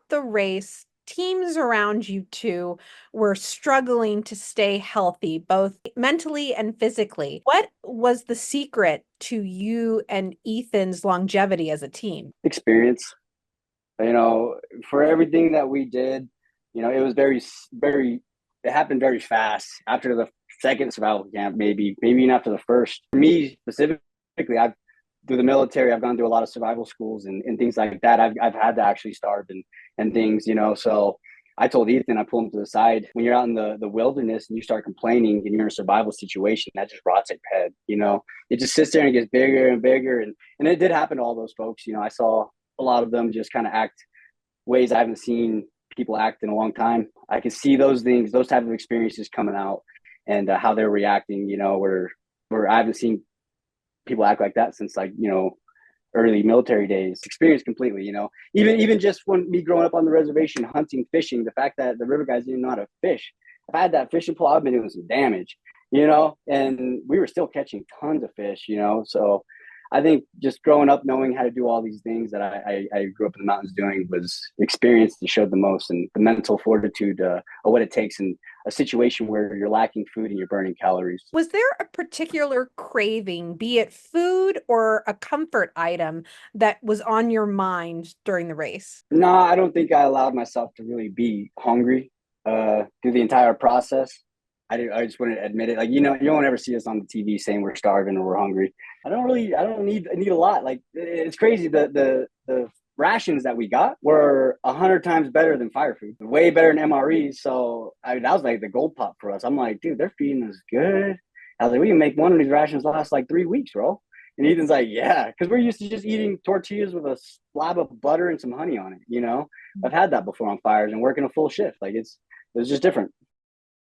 the race, teams around you two were struggling to stay healthy, both mentally and physically. What was the secret to you and Ethan's longevity as a team? Experience. You know, for everything that we did, it was very, it happened very fast after the second survival camp, maybe even after the first. For me specifically, I've through the military, I've gone through a lot of survival schools and things like that. I've had to actually starve and things, So I told Ethan, I pulled him to the side. When you're out in the wilderness and you start complaining and you're in a survival situation, that just rots your head. It just sits there and it gets bigger and bigger. And it did happen to all those folks. I saw a lot of them just kind of act ways I haven't seen people act in a long time. I can see those things, those type of experiences coming out and how they're reacting, where I haven't seen people act like that since early military days. Experience completely, even just when me growing up on the reservation, hunting, fishing, the fact that the river guys didn't know how to fish. If I had that fishing pole, I've been doing some damage, and we were still catching tons of fish, so I think just growing up knowing how to do all these things that I grew up in the mountains doing was experience that showed the most, and the mental fortitude of what it takes in a situation where you're lacking food and you're burning calories. Was there a particular craving, be it food or a comfort item, that was on your mind during the race? No, I don't think I allowed myself to really be hungry through the entire process. I just wouldn't admit it. Like, you won't ever see us on the TV saying we're starving or we're hungry. I don't need a lot. Like, it's crazy. The rations that we got were 100 times better than fire food, way better than MREs. So that was like the gold pop for us. I'm like, dude, they're feeding us good. I was like, we can make one of these rations last like 3 weeks, bro. And Ethan's like, yeah, because we're used to just eating tortillas with a slab of butter and some honey on it. I've had that before on fires and working a full shift. Like, it was just different.